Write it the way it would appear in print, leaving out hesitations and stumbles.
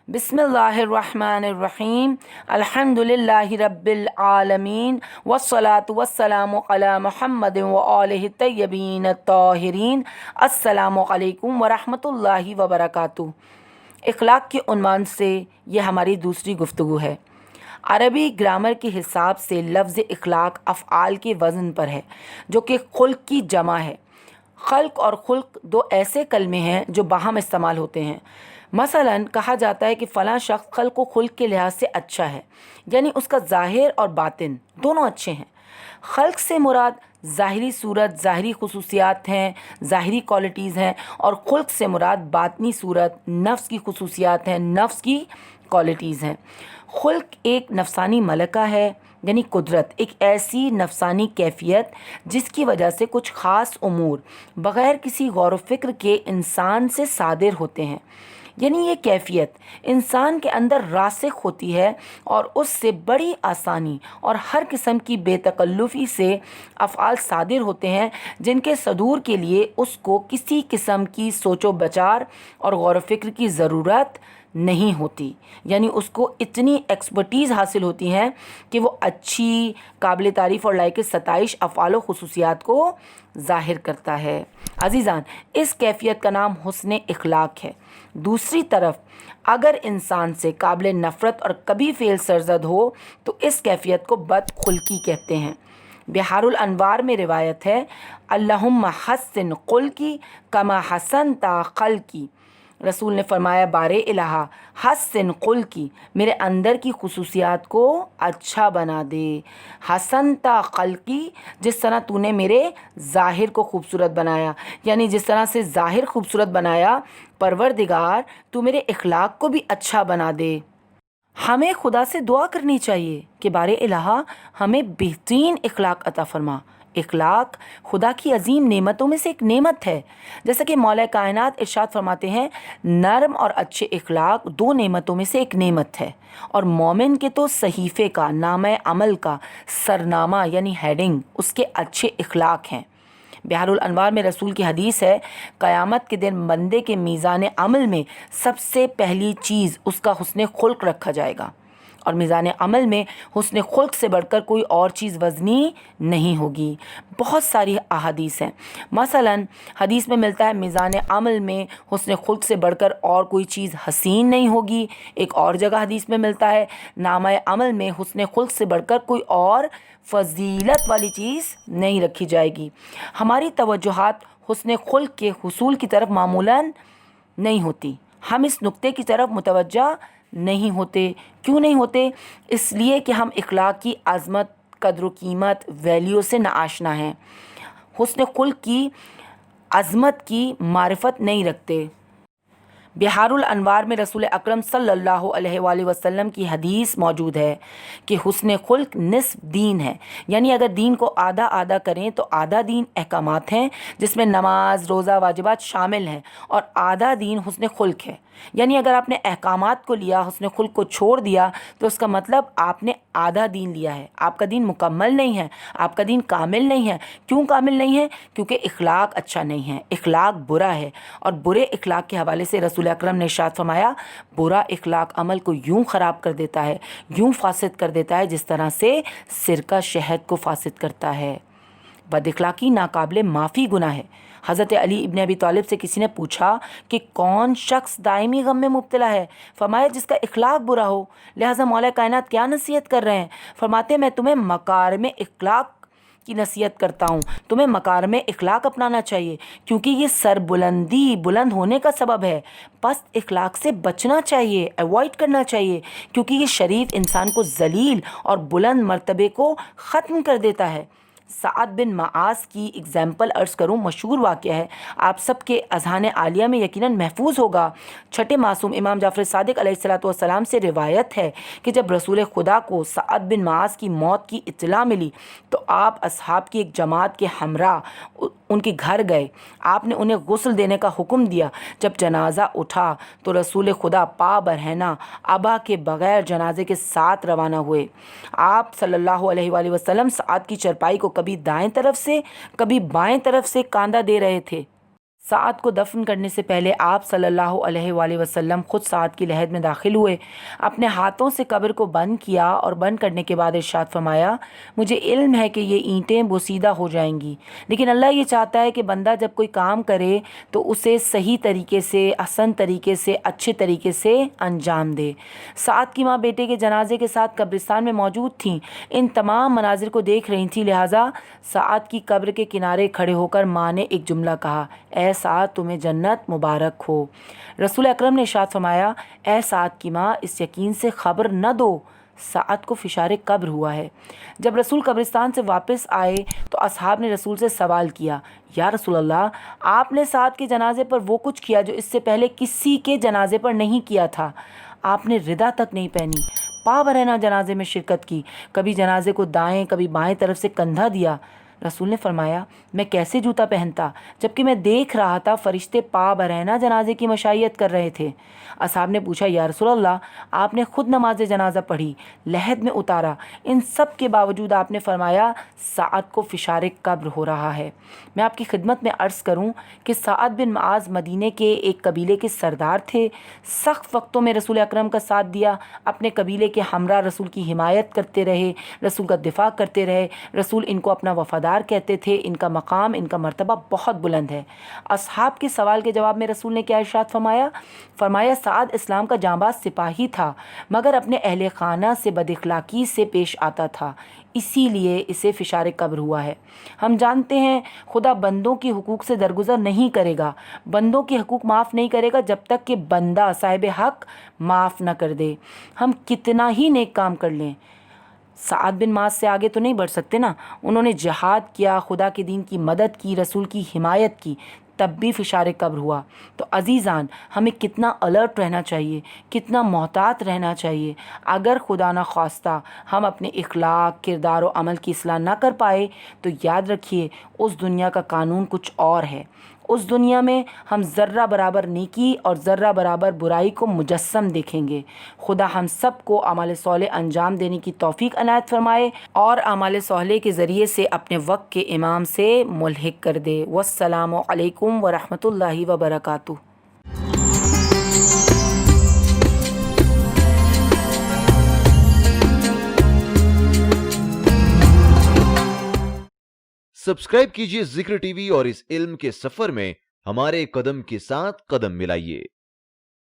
बिस्मिल्लाहिर्रहमानिर्रहीम अल्हम्दुलिल्लाहि रब्बिल आलमीन वस्सलातु वस्सलामु अला मुहम्मदिन व आलिहि तय्यबीन अत्ताहिरीन। अस्सलामु अलैकुम व रहमतुल्लाहि व बरकातुहू। इखलाक के उन्वान से ये हमारी दूसरी गुफ्तगू है। अरबी ग्रामर के हिसाब से लफ्ज़ इखलाक अफ़आल के वज़न पर है, जो कि खुल्क की जमा है। खल्क और खुल्क दो ऐसे कलमे हैं जो बाहम इस्तेमाल होते हैं। मसलन कहा जाता है कि फ़लाँ शख्स खल्क व खुल्क के लिहाज से अच्छा है, यानी उसका ज़ाहिर और बातिन दोनों अच्छे हैं। खल्क से मुराद ज़ाहिरी सूरत, ज़ाहिरी खुसूसियात हैं, ज़ाहिरी क्वालिटीज़ हैं, और खुल्क से मुराद बातनी सूरत, नफ्स की खुसूसियात हैं, नफ्स की क्वालिटीज़ हैं। खुल्क एक नफसानी मलका है, यानी कुदरत, एक ऐसी नफसानी कैफियत जिसकी वजह से कुछ ख़ास उमूर बग़ैर किसी गौर व फिक्र के इंसान से सादिर होते हैं। यानी ये कैफियत इंसान के अंदर रासिख होती है और उससे बड़ी आसानी और हर किस्म की बेतकल्लुफ़ी से अफ़आल सादिर होते हैं, जिनके सदूर के लिए उसको किसी किस्म की सोचो बचार और गौर व फिक्र की ज़रूरत नहीं होती। यानी उसको इतनी एक्सपर्टीज़ हासिल होती हैं कि वो अच्छी, काबिल तारीफ़ और लायक सताइश अफ़आल व खुसूसियात को ज़ाहिर करता है। अज़ीज़ान, इस कैफियत का नाम हुस्न इखलाक है। दूसरी तरफ अगर इंसान से काबिल नफ़रत और कभी फ़ेल सरज़द हो तो इस कैफियत को बदखुल्की कहते हैं। बिहारुल अनवार में रिवायत है, अल्लाहुम्मा हस्सिन ख़ुल्क़ी कमा हसनता ख़ल्क़ी। रसूल ने फरमाया, बारे इलाहा हसन ख़ुल्क़ी, मेरे अंदर की खुसूसियात को अच्छा बना दे। हसनता ख़ल्क़ी, जिस तरह तूने मेरे ज़ाहिर को खूबसूरत बनाया, यानी जिस तरह से ज़ाहिर खूबसूरत बनाया, परवरदिगार तू मेरे इखलाक को भी अच्छा बना दे। हमें खुदा से दुआ करनी चाहिए कि बारे इलाहा हमें बेहतरीन इखलाक अता फरमा। इखलाक खुदा की अजीम नेमतों में से एक नेमत है। जैसा कि मौला कायनात इरशाद फरमाते हैं, नरम और अच्छे इखलाक दो नेमतों में से एक नेमत है, और मोमिन के तो सहीफ़े का, नामे अमल का सरनामा यानी हेडिंग उसके अच्छे इखलाक हैं। बिहारुल अनवार में रसूल की हदीस है, क़यामत के दिन बंदे के मीज़ान अमल में सबसे पहली चीज़ उसका हुस्न खुल्क रखा जाएगा, और मीज़ान अमल में हुस्न खुल्क से बढ़कर कोई और चीज़ वज़नी नहीं होगी। बहुत सारी अहादीस हैं। मसलन हदीस में मिलता है, मीज़ान अमल में हुस्न खुल्क से बढ़कर और कोई चीज़ हसीन नहीं होगी। एक और जगह हदीस में मिलता है, नामा अमल में हुस्न खुल्क से बढ़कर कोई और फ़जीलत वाली चीज़ नहीं रखी जाएगी। हमारी तवज्जुहात हुस्न खुल्क के हुसूल की तरफ मामूलन नहीं होती। हम इस नुक्ते की तरफ मुतवज्जा नहीं होते। क्यों नहीं होते? इसलिए कि हम इखलाक की अज़मत, कद्र व कीमत, वैल्यू से नाआशना हैं। हुस्न खुल्क की अज़मत की मारिफत नहीं रखते। बिहारुल अनवार में रसूल अकरम सल्लल्लाहु अलैहि वसल्लम की हदीस मौजूद है कि हुस्न खुल्क निस्फ़ दीन है। यानी अगर दीन को आधा आधा करें तो आधा दीन अहकामात हैं, जिसमें नमाज, रोज़ा, वाजिबात शामिल हैं, और आधा दीन हुस्न खुल्क है। यानी अगर आपने अहकामात को लिया, हुस्न खुल्क को छोड़ दिया, तो उसका मतलब आपने आधा दीन लिया है। आपका दीन मुकम्मल नहीं है, आपका दीन कामिल नहीं है। क्यों कामिल नहीं है? क्योंकि इखलाक अच्छा नहीं है, इखलाक बुरा है। और बुरे इखलाक के हवाले से रसूल अकरम ने इरशाद फरमाया, बुरा इखलाक अमल को यूँ ख़राब कर देता है, यूँ फासिद कर देता है, जिस तरह से सिरका शहद को फासिद करता है। बद इखलाकी नाकाबिल माफ़ी गुनाह है। हज़रत अली इब्न अबी तालिब से किसी ने पूछा कि कौन शख्स दायमी गम में मुब्तला है? फरमाया, जिसका इखलाक बुरा हो। लिहाजा मौला कायनात क्या नसीहत कर रहे हैं? फरमाते, मैं तुम्हें मकारिम इखलाक की नसीहत करता हूँ। तुम्हें मकारिम इखलाक अपनाना चाहिए, क्योंकि ये सरबुलंदी, बुलंद होने का सबब है। पस्त इखलाक से बचना चाहिए, अवॉइड करना चाहिए, क्योंकि ये शरीफ इंसान को जलील और बुलंद मर्तबे को ख़त्म कर देता है। साद बिन माआस की एग्जाम्पल अर्ज़ करूँ, मशहूर वाक़या है, आप सबके अज़हान आलिया में यकीनन महफूज होगा। छठे मासूम इमाम जाफ़र सादिक अलैहिस्सलाम से रिवायत है कि जब रसूल खुदा को साद बिन माआस की मौत की इत्तला मिली तो आप असहाब की एक जमात के हमरा उनके घर गए। आपने उन्हें गुस्ल देने का हुक्म दिया। जब जनाजा उठा तो रसूल खुदा पा बरहना अबा के बग़ैर जनाजे के साथ रवाना हुए। आप सल्लल्लाहु अलैहि वसल्लम साद की चरपाई को कभी दाएं तरफ से, कभी बाएं तरफ से कांधा दे रहे थे। سعد کو دفن کرنے سے پہلے آپ صلی اللہ علیہ وآلہ وسلم خود سعد کی لحد میں داخل ہوئے، اپنے ہاتھوں سے قبر کو بند کیا اور بند کرنے کے بعد ارشاد فرمایا، مجھے علم ہے کہ یہ اینٹیں بوسیدہ ہو جائیں گی، لیکن اللہ یہ چاہتا ہے کہ بندہ جب کوئی کام کرے تو اسے صحیح طریقے سے، احسن طریقے سے، اچھے طریقے سے انجام دے۔ سعد کی ماں بیٹے کے جنازے کے ساتھ قبرستان میں موجود تھیں، ان تمام مناظر کو دیکھ رہی تھیں، لہٰذا سعد کی قبر کے کنارے کھڑے ہو کر ماں نے ایک جملہ کہا، اے سعد تمہیں جنت مبارک ہو۔ رسول اکرم نے ارشاد فرمایا، اے سعد کی ماں اس یقین سے خبر نہ دو سعد کو فشار قبر ہوا ہے۔ جب رسول قبرستان سے واپس آئے تو اصحاب نے رسول سے سوال کیا، یا رسول اللہ، آپ نے سعد کے جنازے پر وہ کچھ کیا جو اس سے پہلے کسی کے جنازے پر نہیں کیا تھا۔ آپ نے ردا تک نہیں پہنی، پا برہنہ جنازے میں شرکت کی، کبھی جنازے کو دائیں کبھی بائیں طرف سے کندھا دیا۔ رسول نے فرمایا، میں کیسے جوتا پہنتا جبکہ میں دیکھ رہا تھا فرشتے پا برہنہ جنازے کی مشائیت کر رہے تھے۔ اصحاب نے پوچھا، یا رسول اللہ، آپ نے خود نماز جنازہ پڑھی، لحد میں اتارا، ان سب کے باوجود آپ نے فرمایا سعد کو فشار قبر ہو رہا ہے۔ میں آپ کی خدمت میں عرض کروں کہ سعد بن معاذ مدینے کے ایک قبیلے کے سردار تھے، سخت وقتوں میں رسول اکرم کا ساتھ دیا، اپنے قبیلے کے ہمراہ رسول کی حمایت کرتے رہے، رسول کا دفاع کرتے رہے، رسول ان کو اپنا وفادار کہتے تھے، ان کا مقام، ان کا مرتبہ بہت بلند ہے۔ اصحاب کے سوال کے جواب میں رسول نے کیا ارشاد فرمایا، سعد اسلام کا جانباز سپاہی تھا مگر اپنے اہل خانہ سے بد اخلاقی سے پیش آتا تھا، اسی لیے اسے فشار قبر ہوا ہے۔ ہم جانتے ہیں خدا بندوں کی حقوق سے درگزر نہیں کرے گا، بندوں کے حقوق معاف نہیں کرے گا جب تک کہ بندہ صاحب حق معاف نہ کر دے، ہم کتنا ہی نیک کام کر لیں۔ سعد بن معاذ سے آگے تو نہیں بڑھ سکتے نا، انہوں نے جہاد کیا، خدا کے دین کی مدد کی، رسول کی حمایت کی، تب بھی فشار قبر ہوا۔ تو عزیزان، ہمیں کتنا الرٹ رہنا چاہیے، کتنا محتاط رہنا چاہیے۔ اگر خدا نہ خواستہ ہم اپنے اخلاق، کردار و عمل کی اصلاح نہ کر پائے تو یاد رکھیے اس دنیا کا قانون کچھ اور ہے۔ اس دنیا میں ہم ذرہ برابر نیکی اور ذرہ برابر برائی کو مجسم دیکھیں گے۔ خدا ہم سب کو اعمال صالح انجام دینے کی توفیق عنایت فرمائے اور اعمال صالح کے ذریعے سے اپنے وقت کے امام سے ملحق کر دے۔ والسلام علیکم ورحمۃ اللہ وبرکاتہ۔ سبسکرائب کیجئے ذکر ٹی وی اور اس علم کے سفر میں ہمارے قدم کے ساتھ قدم ملائیے۔